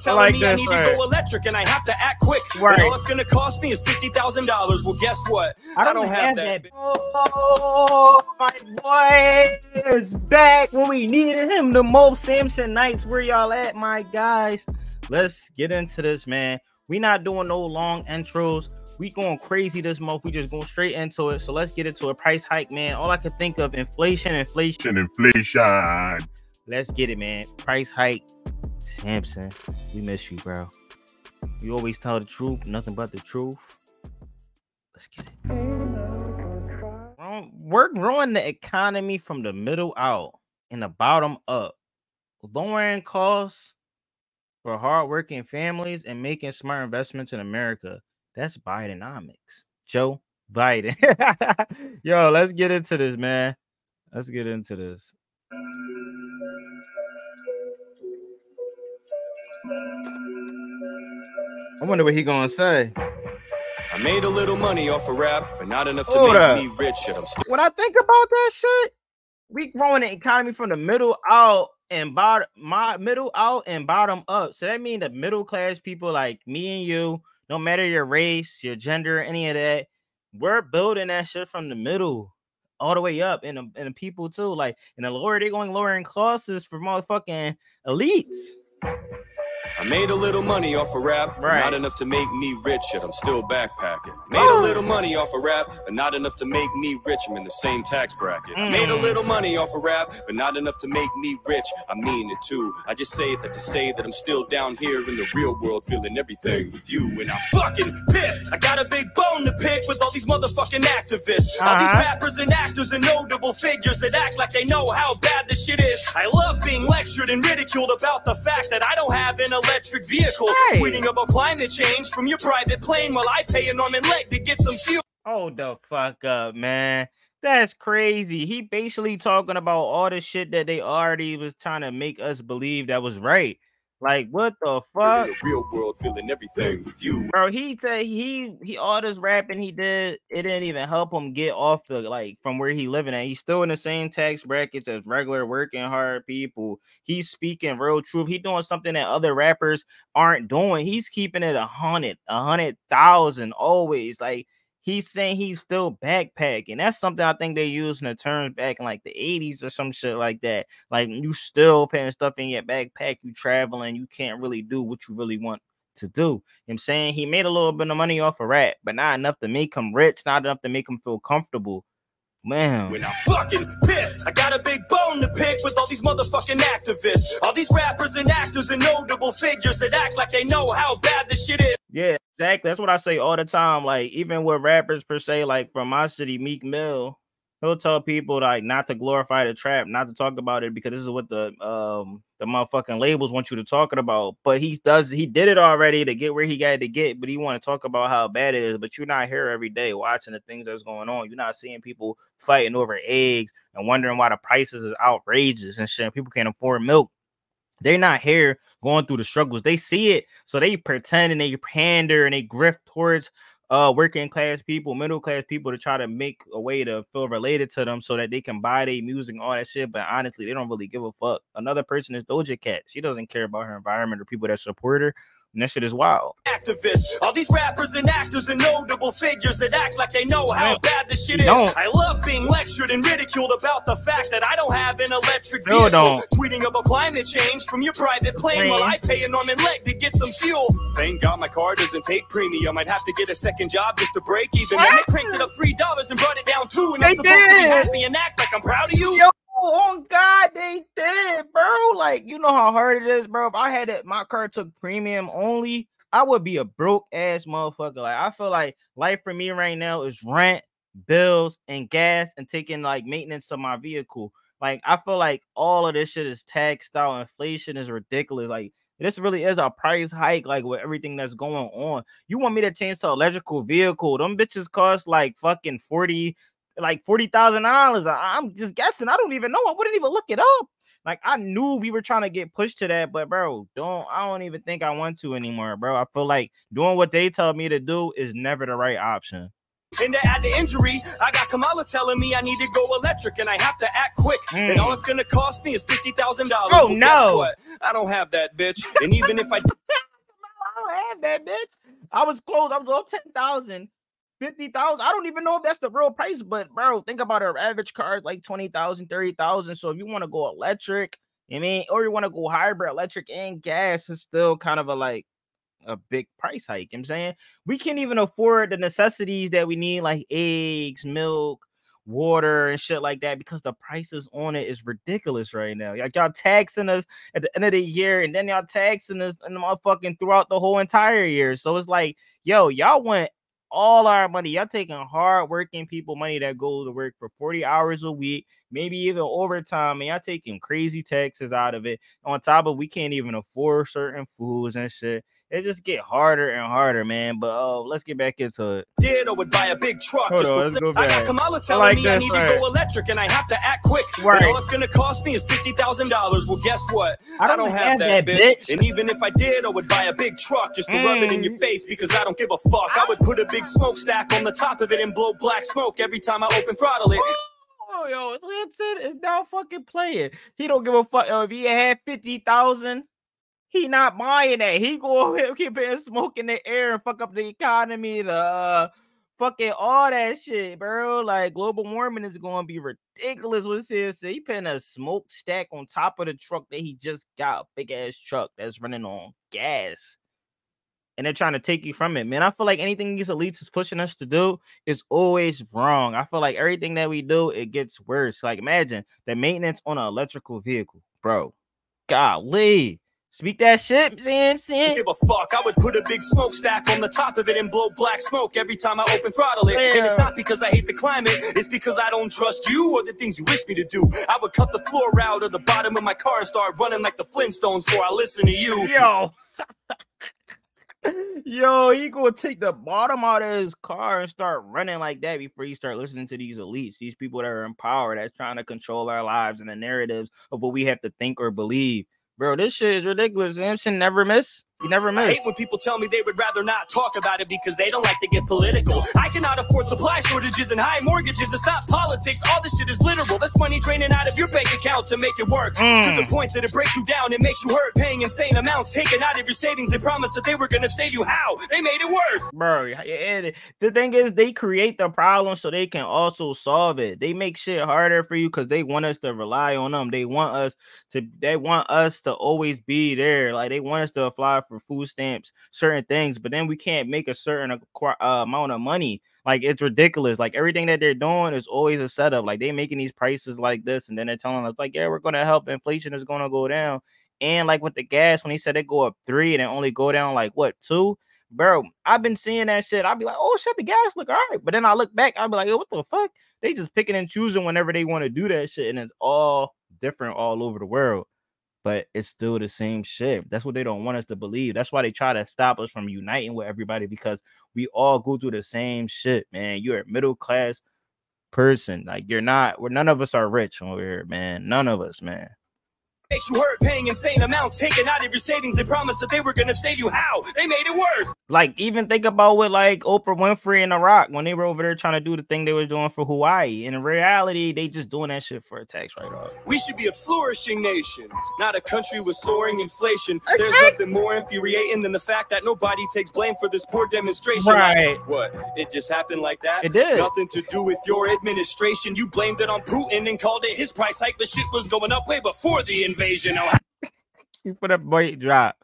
Kamala telling me I need to go electric and I have to act quick. Right. And all it's gonna cost me is $50,000. Well, guess what? I don't have that. Oh, my boy is back when we needed him the most. Samson Knights, where y'all at, my guys? Let's get into this, man. We not doing no long intros. We going crazy this month. We just going straight into it. So let's get into a price hike, man. All I can think of, inflation. Let's get it, man. Price hike. Samson, we miss you, bro. You always tell the truth, nothing but the truth. Let's get it. We're growing the economy from the middle out and the bottom up, lowering costs for hardworking families and making smart investments in America. That's Bidenomics. Joe Biden. Yo, let's get into this, man. Let's get into this. I wonder what he gonna say. I made a little money off of rap, but not enough to make me rich. And I'm still. When I think about that shit, we growing the economy from the middle out and bottom, middle out and bottom up. So that means the middle class people like me and you, no matter your race, your gender, any of that, we're building that shit from the middle all the way up, and the people too. Like, and the lower they're going lowering costs for motherfucking elites. I made a little money off of rap, but not enough to make me rich, yet I'm still backpacking. Made a little money off of rap, but not enough to make me rich. I'm in the same tax bracket. I made a little money off of rap, but not enough to make me rich. I mean it too. I just say that to say that I'm still down here in the real world, feeling everything with you, and I'm fucking pissed. I got a big bone to pick with all these motherfucking activists, all these rappers and actors and notable figures that act like they know how bad this shit is. I love being lectured and ridiculed about the fact that I don't have an electric vehicle, tweeting about climate change from your private plane while I pay an arm and leg to get some fuel. Hold the fuck up, man. That's crazy. He basically talking about all the shit that they already was trying to make us believe that was right. Like, what the fuck? In the real world, feeling everything with you, bro. He said he all this rapping he did, it didn't even help him get off the from where he living at. He's still in the same tax brackets as regular working hard people. He's speaking real truth. He's doing something that other rappers aren't doing. He's keeping it 100,000 always. Like, he's saying he's still backpacking. That's something I think they used in the terms back in like the 80s or some shit like that. Like, you still putting stuff in your backpack, you traveling, you can't really do what you really want to do. You know what I'm saying? He made a little bit of money off of rap, but not enough to make him rich, not enough to make him feel comfortable. Man, when I'm fucking pissed, I got a big bone to pick with all these motherfucking activists, all these rappers and actors and notable figures that act like they know how bad this shit is. Yeah, exactly. That's what I say all the time. Like, even with rappers per se, like from my city, Meek Mill, he'll tell people like not to glorify the trap, not to talk about it because this is what the motherfucking labels want you to talk about. But he did it already to get where he got to get, but he want to talk about how bad it is. But you're not here every day watching the things that's going on. You're not seeing people fighting over eggs and wondering why the prices is outrageous and shit. People can't afford milk. They're not here going through the struggles. They see it, so they pretend and they pander and they grift towards working class people, middle class people to try to make a way to feel related to them so that they can buy their music and all that shit. But honestly, they don't really give a fuck. Another person is Doja Cat. She doesn't care about her environment or people that support her. And that shit is wild. Activists, all these rappers and actors and notable figures that act like they know how bad this shit is. I love being lectured and ridiculed about the fact that I don't have an electric vehicle, tweeting about climate change from your private plane while I pay an arm and leg to get some fuel. Thank God my car doesn't take premium. I'd have to get a second job just to break even. Then they cranked it up $3 and brought it down $2, and I'm supposed to be happy and act like I'm proud of you. Oh God, they did, bro. Like, you know how hard it is, bro. If I had it, my car took premium only, I would be a broke ass motherfucker. Like, I feel like life for me right now is rent, bills, and gas, and taking like maintenance of my vehicle. Like, I feel like all of this shit is taxed out. Inflation is ridiculous. Like, this really is a price hike, like with everything that's going on. You want me to change to electrical vehicle? Them bitches cost like fucking $40,000. I'm just guessing. I don't even know. I wouldn't even look it up. Like, I knew we were trying to get pushed to that, but bro, I don't even think I want to anymore, bro. I feel like doing what they tell me to do is never the right option. And to add the injury, I got Kamala telling me I need to go electric and I have to act quick. And all it's gonna cost me is $50,000. Oh, well, no. Guess what? I don't have that, bitch. And even if I that bitch. I was close. I was on 10,000, 50,000. I don't even know if that's the real price, but bro, think about our average car is like 20,000, 30,000. So if you want to go electric, I mean, or you want to go hybrid, electric and gas, is still kind of a big price hike. You know what I'm saying? We can't even afford the necessities that we need, like eggs, milk, water, and shit like that, because the prices on it is ridiculous right now. Like, y'all taxing us at the end of the year, and then y'all taxing us and the motherfucking throughout the whole entire year. So it's like, yo, y'all want all our money. Y'all taking hard working people money that go to work for 40 hours a week, maybe even overtime, and y'all taking crazy taxes out of it. On top of, we can't even afford certain foods and shit. It just get harder and harder, man. But let's get back into it. Did or would buy a big truck. Hold on, let's go back. I got Kamala telling me I need to go electric and I have to act quick. Right. But all it's gonna cost me is $50,000. Well, guess what? I don't have that bitch. And even if I did, I would buy a big truck just to rub it in your face, because I don't give a fuck. I would put a big smokestack on the top of it and blow black smoke every time I open throttle it. Oh, yo, Samson is now fucking playing. He don't give a fuck. If he had 50,000. He not buying that. He go keep putting smoke in the air and fuck up the economy, the fucking all that shit, bro. Like, global warming is going to be ridiculous with this. He putting a smokestack on top of the truck that he just got, a big ass truck that's running on gas. And they're trying to take you from it, man. I feel like anything these elites is pushing us to do is always wrong. I feel like everything that we do, it gets worse. Like, imagine the maintenance on an electrical vehicle, bro. Golly. Speak that shit, Samson. Give a fuck. I would put a big smokestack on the top of it and blow black smoke every time I open throttle it. Yeah. And it's not because I hate the climate. It's because I don't trust you or the things you wish me to do. I would cut the floor out of the bottom of my car and start running like the Flintstones before I listen to you. Yo. Yo, he gonna take the bottom out of his car and start running like that before you start listening to these elites, these people that are in power, that's trying to control our lives and the narratives of what we have to think or believe. Bro, this shit is ridiculous. Samson never miss. He never miss. I hate when people tell me they would rather not talk about it because they don't like to get political. I cannot afford supply shortages and high mortgages. It's not politics. All this shit is literal. That's money draining out of your bank account to make it work. To the point that it breaks you down. It makes you hurt. Paying insane amounts taken out of your savings. They promised that they were going to save you. How? They made it worse. Bro, the thing is, they create the problem so they can also solve it. They make shit harder for you because they want us to rely on them. They want us to always be there. Like, they want us to apply for food stamps, certain things, but then we can't make a certain amount of money. Like, it's ridiculous. Like, everything that they're doing is always a setup. Like, they making these prices like this, and then they're telling us, like, yeah, we're gonna help, inflation is gonna go down. And like with the gas, when he said they go up 3 and it only go down like what 2, bro, I've been seeing that shit. I'll be like, oh shit, the gas look all right, but then I look back, I'll be like, yo, what the fuck? They just picking and choosing whenever they want to do that shit, and it's all different all over the world. But it's still the same shit. That's what they don't want us to believe. That's why they try to stop us from uniting with everybody, because we all go through the same shit, man. You're a middle class person. Like, none of us are rich over here, man. None of us, man. Makes you hurt. Paying insane amounts taken out of your savings. They promised that they were going to save you. How? They made it worse. Like, even think about what like Oprah Winfrey and The Rock, when they were over there trying to do the thing they were doing for Hawaii. And in reality, they just doing that shit for a tax write-off. We should be a flourishing nation, not a country with soaring inflation. There's nothing more infuriating than the fact that nobody takes blame for this poor demonstration. Right. Like, what? It just happened like that? It did. Nothing to do with your administration. You blamed it on Putin and called it his price hike, but shit was going up way before the invasion. You put a weight drop,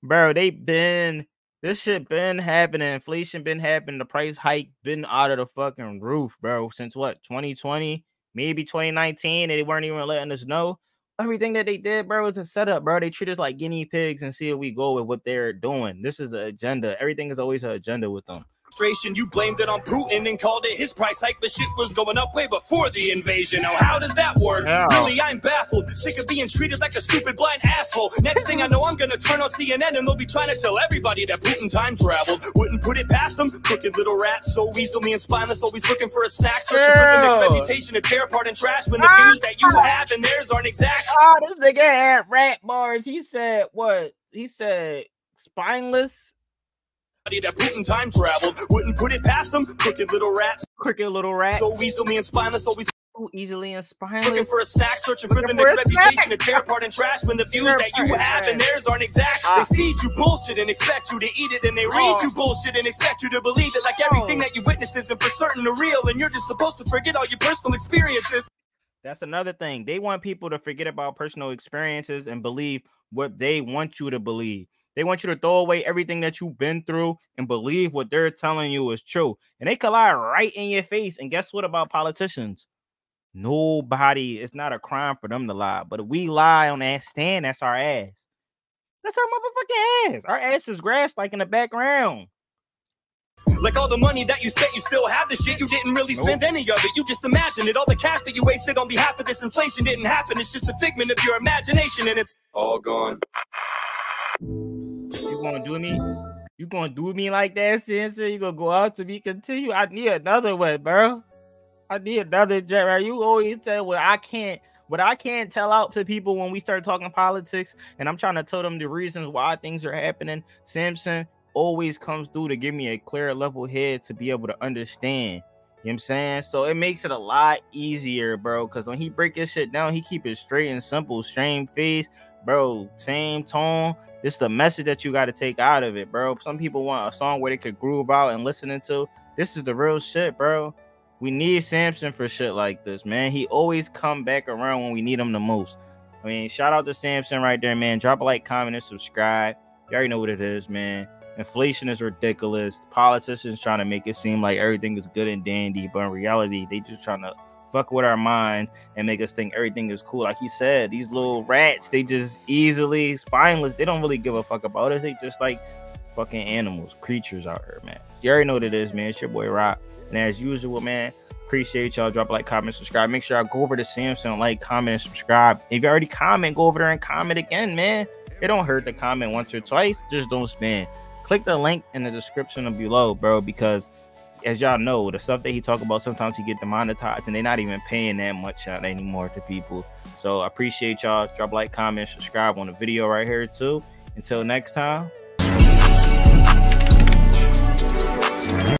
bro. This shit been happening. Inflation been happening. The price hike been out of the fucking roof, bro. Since what, 2020, maybe 2019. They weren't even letting us know. Everything that they did, bro, was a setup, bro. They treat us like guinea pigs and see if we go with what they're doing. This is an agenda. Everything is always an agenda with them. You blamed it on Putin and called it his price hike, but shit was going up way before the invasion. Now, how does that work? Yeah. Really, I'm baffled. Sick of being treated like a stupid blind asshole. Next thing I know, I'm gonna turn on CNN and they'll be trying to tell everybody that Putin time traveled. Wouldn't put it past them. Crooked little rats, so easily and spineless, always looking for a snack, searching for the next reputation to tear apart and trash when the views that you have and theirs aren't exact. Oh, this nigga had rat bars. He said what? He said spineless. That Putin time traveled, wouldn't put it past them. Crooked little rats, so easily and spineless, always so easily and spineless. Looking for a snack, searching for the next reputation to tear apart and trash when the views that you have and theirs aren't exact. They feed you bullshit and expect you to eat it, and they read you bullshit and expect you to believe it, like everything that you witnessed isn't for certain or real, and you're just supposed to forget all your personal experiences. That's another thing. They want people to forget about personal experiences and believe what they want you to believe. They want you to throw away everything that you've been through and believe what they're telling you is true. And they can lie right in your face. And guess what about politicians? Nobody, it's not a crime for them to lie. But if we lie on that stand, that's our ass. That's our motherfucking ass. Our ass is grass like in the background. Like all the money that you spent, you still have the shit. You didn't really spend any of it. You just imagined it. All the cash that you wasted on behalf of this inflation didn't happen. It's just a figment of your imagination, and it's all gone. You gonna do me? You gonna do me like that, Samson? You gonna go out to me? Continue? I need another one, bro. I need another jet, right? You always tell what I can't tell out to people when we start talking politics, and I'm trying to tell them the reasons why things are happening. Samson always comes through to give me a clear level head to be able to understand. You know what I'm saying? So it makes it a lot easier, bro, because when he break his shit down, he keep it straight and simple, same face, bro, same tone. This is the message that you got to take out of it, bro. Some people want a song where they could groove out and listen to. This is the real shit, bro. We need Samson for shit like this, man. He always come back around when we need him the most. I mean, shout out to Samson right there, man. Drop a like, comment, and subscribe. You already know what it is, man. Inflation is ridiculous. Politicians trying to make it seem like everything is good and dandy, but in reality, they just trying to fuck with our mind and make us think everything is cool. Like he said, these little rats, they just easily spineless. They don't really give a fuck about us. They just like fucking animals, creatures out here, man. You already know what it is, man. It's your boy Rock. And as usual, man, appreciate y'all. Drop a like, comment, subscribe. Make sure I go over to Samson, like, comment, and subscribe. If you already comment, go over there and comment again, man. It don't hurt to comment once or twice. Just don't spam. Click the link in the description below, bro, because as y'all know, the stuff that he talk about, sometimes he get demonetized and they're not even paying that much out anymore to people. So I appreciate y'all. Drop a like, comment, subscribe on the video right here too. Until next time.